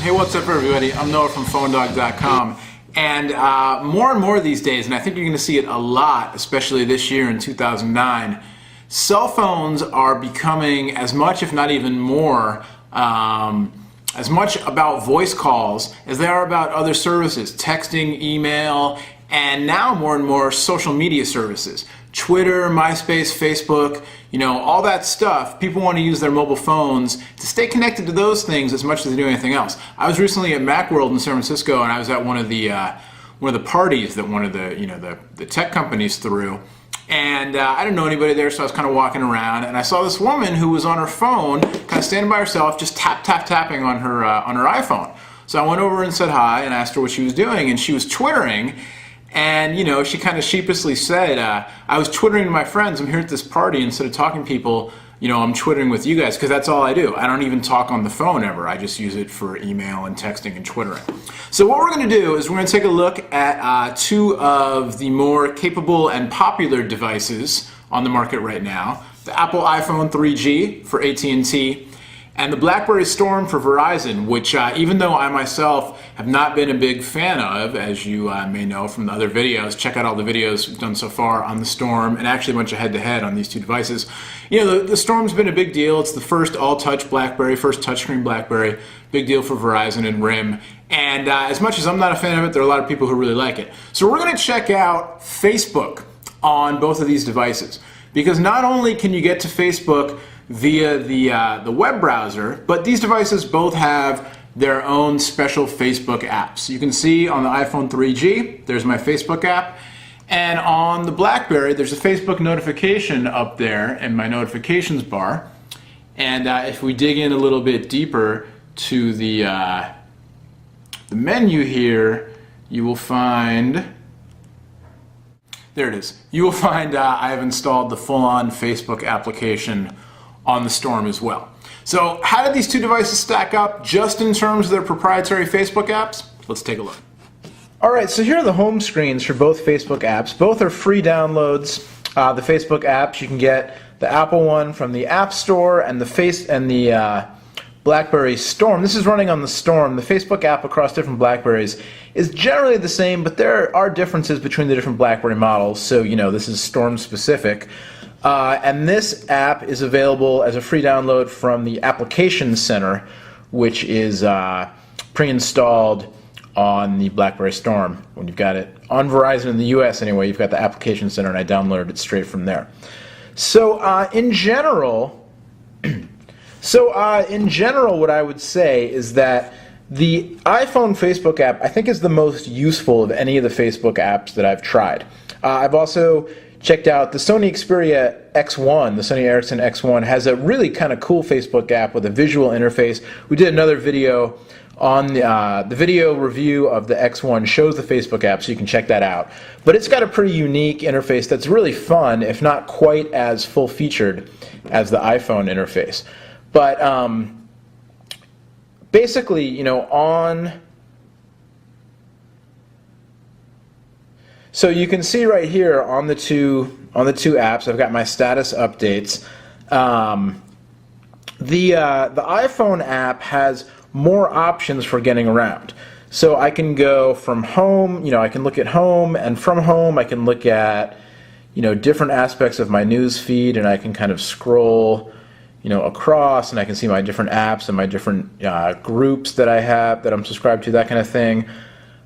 Hey, what's up everybody? I'm Noah from PhoneDog.com, and more and more these days, and I think you're going to see it a lot, especially this year in 2009, cell phones are becoming as much, if not even more, as much about voice calls as they are about other services, texting, email, and now more and more social media services. Twitter, MySpace, Facebook, all that stuff. People want to use their mobile phones to stay connected to those things as much as they do anything else. I was recently at Macworld in San Francisco, and I was at one of the parties that one of the tech companies threw. And I didn't know anybody there, so I was kind of walking around, and I saw this woman who was on her phone, kind of standing by herself, just tapping on her iPhone. So I went over and said hi, and asked her what she was doing, and she was twittering. And she kind of sheepishly said, I was twittering to my friends. I'm here at this party. Instead of talking to people, I'm twittering with you guys, because that's all I do. I don't even talk on the phone ever. I just use it for email and texting and twittering. So what we're going to do is we're going to take a look at two of the more capable and popular devices on the market right now. The Apple iPhone 3G for AT&T and the BlackBerry Storm for Verizon, which even though I myself have not been a big fan of, as you may know from the other videos, check out all the videos we've done so far on the Storm, and actually a bunch of head-to-head on these two devices. The Storm's been a big deal. It's the first all-touch BlackBerry, first touchscreen BlackBerry, big deal for Verizon and RIM. And as much as I'm not a fan of it, there are a lot of people who really like it. So we're going to check out Facebook on both of these devices, because not only can you get to Facebook via the web browser, but these devices both have their own special Facebook apps. You can see on the iPhone 3G, there's my Facebook app, and on the BlackBerry, there's a Facebook notification up there in my notifications bar. And if we dig in a little bit deeper to the menu here, you will find, there it is. You will find I have installed the full-on Facebook application on the Storm as well. So how did these two devices stack up just in terms of their proprietary Facebook apps? Let's take a look. Alright, so here are the home screens for both Facebook apps. Both are free downloads. The Facebook apps, you can get the Apple one from the App Store, and the BlackBerry Storm. This is running on the Storm. The Facebook app across different BlackBerries is generally the same, but there are differences between the different BlackBerry models, so this is Storm specific. And this app is available as a free download from the Application Center, which is pre-installed on the BlackBerry Storm. When you've got it on Verizon in the US anyway, you've got the Application Center, and I downloaded it straight from there. So in general, what I would say is that the iPhone Facebook app, I think, is the most useful of any of the Facebook apps that I've tried. I've also checked out the Sony Xperia X1, the Sony Ericsson X1, has a really kind of cool Facebook app with a visual interface. We did another video on the video review of the X1 shows the Facebook app, so you can check that out. But it's got a pretty unique interface that's really fun, if not quite as full-featured as the iPhone interface. But basically, so you can see right here on the two apps, I've got my status updates. The iPhone app has more options for getting around. So I can go from home, I can look at home, and from home I can look at different aspects of my news feed, and I can kind of scroll across, and I can see my different apps and my different groups that I have, that I'm subscribed to, that kind of thing.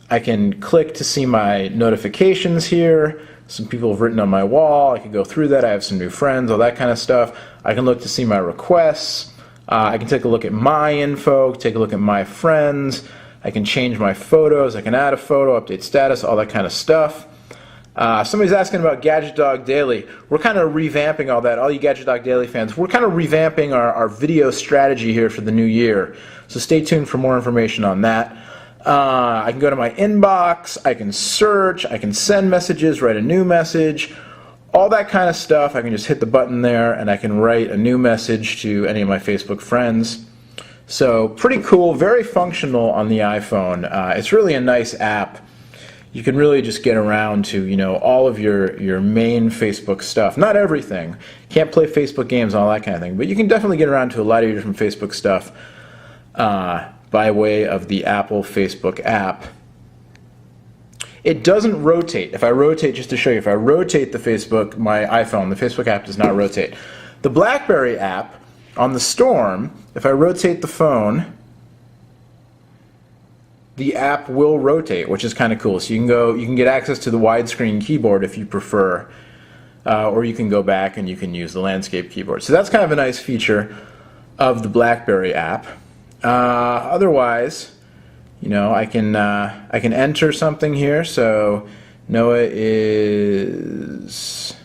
I can click to see my notifications here. Some people have written on my wall. I can go through that. I have some new friends, all that kind of stuff. I can look to see my requests. I can take a look at my info, take a look at my friends. I can change my photos. I can add a photo, update status, all that kind of stuff. Somebody's asking about Gadget Dog Daily. We're kind of revamping all that. All you Gadget Dog Daily fans, we're kind of revamping our video strategy here for the new year. So stay tuned for more information on that. I can go to my inbox, I can search, I can send messages, write a new message, all that kind of stuff. I can just hit the button there and I can write a new message to any of my Facebook friends. So pretty cool, very functional on the iPhone. It's really a nice app. You can really just get around to all of your main Facebook stuff. Not everything. Can't play Facebook games and all that kind of thing, but you can definitely get around to a lot of your different Facebook stuff. by way of the Apple Facebook app. It doesn't rotate. If I rotate, just to show you, if I rotate the Facebook, my iPhone, the Facebook app does not rotate. The BlackBerry app on the Storm, if I rotate the phone, the app will rotate, which is kind of cool. So you can get access to the widescreen keyboard if you prefer, or you can go back and you can use the landscape keyboard. So that's kind of a nice feature of the BlackBerry app. Otherwise, you know, I can enter something here. So Noah is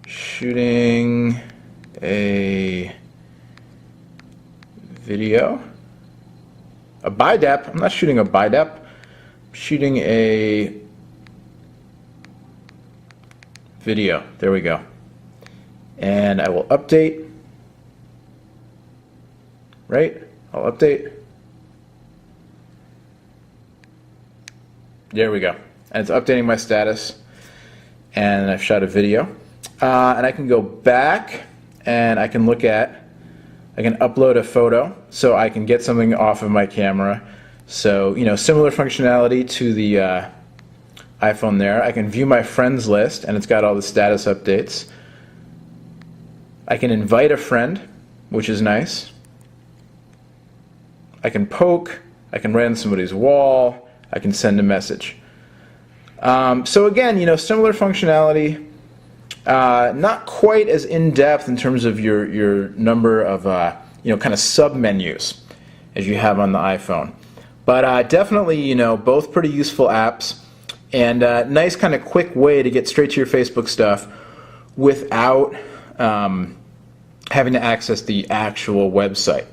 shooting a video. A BiDep. I'm not shooting a BiDep. I'm shooting a video. There we go. And I will update. Right? I'll update. There we go. And it's updating my status. And I've shot a video. And I can go back and I can look at, I can upload a photo so I can get something off of my camera. So, you know, similar functionality to the iPhone there. I can view my friends list and it's got all the status updates. I can invite a friend, which is nice. I can poke, I can write on somebody's wall, I can send a message. So again, you know, similar functionality. Not quite as in-depth in terms of your number of you know, kind of sub-menus as you have on the iPhone. But definitely, you know, both pretty useful apps and nice kind of quick way to get straight to your Facebook stuff without having to access the actual website.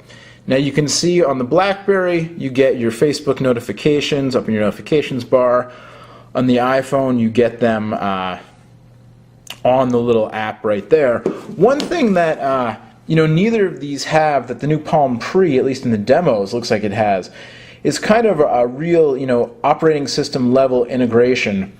Now you can see on the BlackBerry you get your Facebook notifications up in your notifications bar. On the iPhone you get them on the little app right there. One thing that you know, neither of these have, that the new Palm Pre, at least in the demos, looks like it has, is kind of a real, you know, operating system level integration.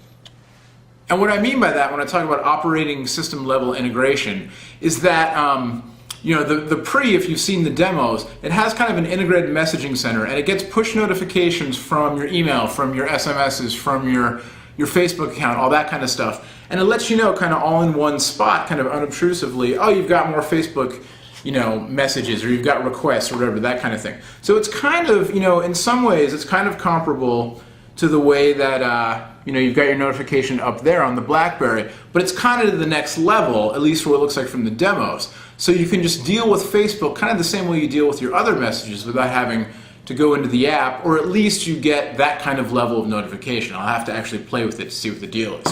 And what I mean by that when I talk about operating system level integration is that you know, the Pre, if you've seen the demos, it has kind of an integrated messaging center and it gets push notifications from your email, from your SMSs, from your Facebook account, all that kind of stuff. And it lets you know kind of all in one spot, kind of unobtrusively, oh, you've got more Facebook, you know, messages, or you've got requests, or whatever, that kind of thing. So it's kind of, you know, in some ways, it's kind of comparable to the way that, you know, you've got your notification up there on the BlackBerry, but it's kind of to the next level, at least what it looks like from the demos. So you can just deal with Facebook kind of the same way you deal with your other messages without having to go into the app, or at least you get that kind of level of notification. I'll have to actually play with it to see what the deal is.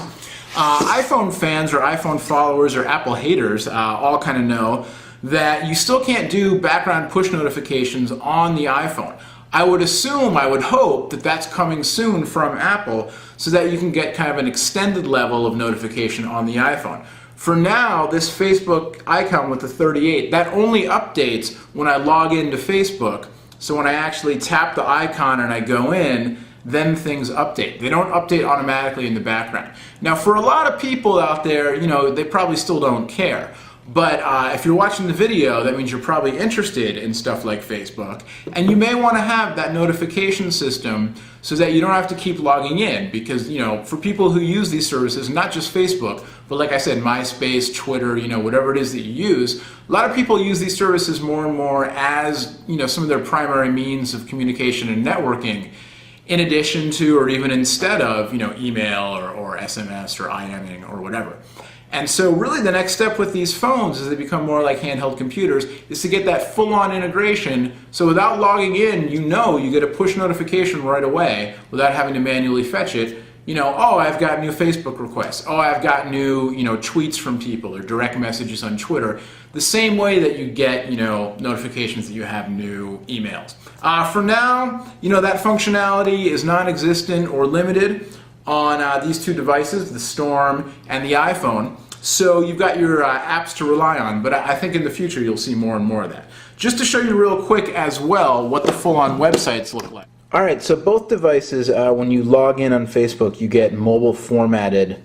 iPhone fans or iPhone followers or Apple haters all kind of know that you still can't do background push notifications on the iPhone. I would assume, I would hope that that's coming soon from Apple so that you can get kind of an extended level of notification on the iPhone. For now, this Facebook icon with the 38, that only updates when I log into Facebook. So when I actually tap the icon and I go in, then things update. They don't update automatically in the background. Now for a lot of people out there, you know, they probably still don't care. But if you're watching the video, that means you're probably interested in stuff like Facebook. And you may want to have that notification system so that you don't have to keep logging in. Because, you know, for people who use these services, not just Facebook, but like I said, MySpace, Twitter, you know, whatever it is that you use, a lot of people use these services more and more as, you know, some of their primary means of communication and networking, in addition to or even instead of, you know, email or SMS or IMing or whatever. And so really the next step with these phones as they become more like handheld computers is to get that full-on integration, so without logging in, you know you get a push notification right away without having to manually fetch it. You know, oh, I've got new Facebook requests. Oh, I've got new, you know, tweets from people or direct messages on Twitter. The same way that you get, you know, notifications that you have new emails. For now, you know, that functionality is non-existent or limited on these two devices, the Storm and the iPhone. So you've got your apps to rely on, but I think in the future you'll see more and more of that. Just to show you real quick as well what the full-on websites look like. Alright, so both devices, when you log in on Facebook, you get mobile formatted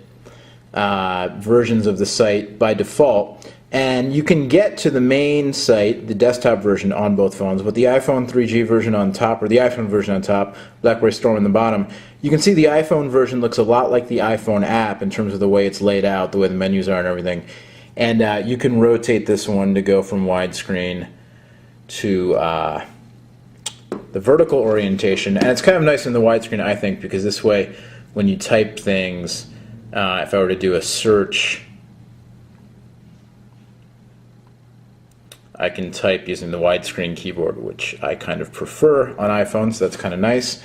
versions of the site by default. And you can get to the main site, the desktop version, on both phones, with the iPhone 3G version on top, or the iPhone version on top, BlackBerry Storm on the bottom. You can see the iPhone version looks a lot like the iPhone app in terms of the way it's laid out, the way the menus are and everything. And you can rotate this one to go from widescreen to the vertical orientation. And it's kind of nice in the widescreen, I think, because this way, when you type things, if I were to do a search, I can type using the widescreen keyboard, which I kind of prefer on iPhone, so that's kind of nice.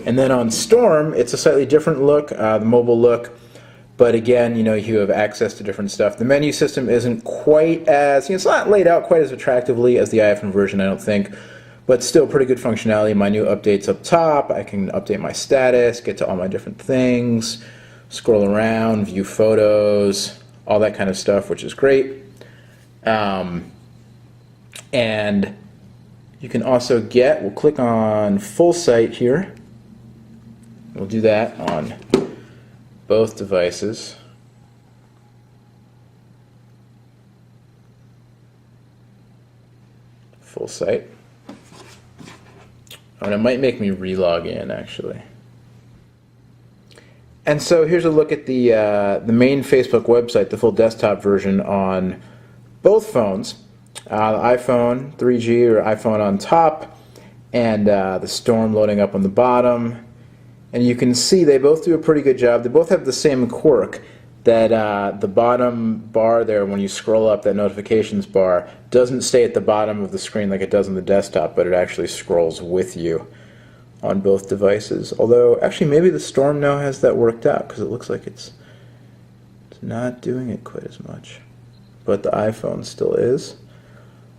And then on Storm, it's a slightly different look, the mobile look, but again, you have access to different stuff. The menu system isn't quite as, it's not laid out quite as attractively as the iPhone version, I don't think, but still pretty good functionality. My new updates up top, I can update my status, get to all my different things, scroll around, view photos, all that kind of stuff, which is great. And you can also we'll click on full site here. We'll do that on both devices. Full site. And it might make me re-log in, actually. And so here's a look at the main Facebook website, the full desktop version on both phones. The iPhone 3G or iPhone on top, and the Storm loading up on the bottom. And you can see they both do a pretty good job. They both have the same quirk, that the bottom bar there, when you scroll up, that notifications bar, doesn't stay at the bottom of the screen like it does on the desktop, but it actually scrolls with you on both devices. Although, actually, maybe the Storm now has that worked out, because it looks like it's not doing it quite as much. But the iPhone still is.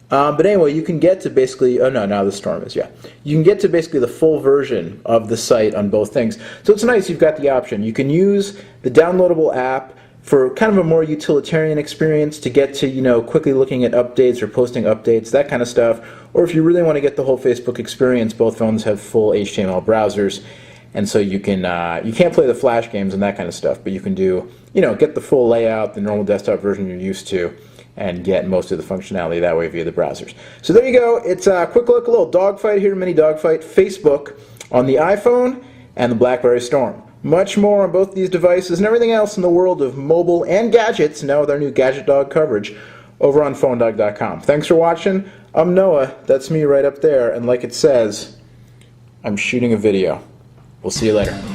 But anyway, you can get to basically, oh no, now the Storm is, yeah. You can get to basically the full version of the site on both things. So it's nice, you've got the option. You can use the downloadable app for kind of a more utilitarian experience to get to, quickly looking at updates or posting updates, that kind of stuff. Or if you really want to get the whole Facebook experience, both phones have full HTML browsers. And so you can, you can't play the Flash games and that kind of stuff, but you can do, get the full layout, the normal desktop version you're used to, and get most of the functionality that way via the browsers. So there you go. It's a quick look, a little dogfight here, mini dogfight, Facebook on the iPhone and the BlackBerry Storm. Much more on both these devices and everything else in the world of mobile and gadgets, now with our new Gadget Dog coverage, over on PhoneDog.com. Thanks for watching. I'm Noah. That's me right up there. And like it says, I'm shooting a video. We'll see you later.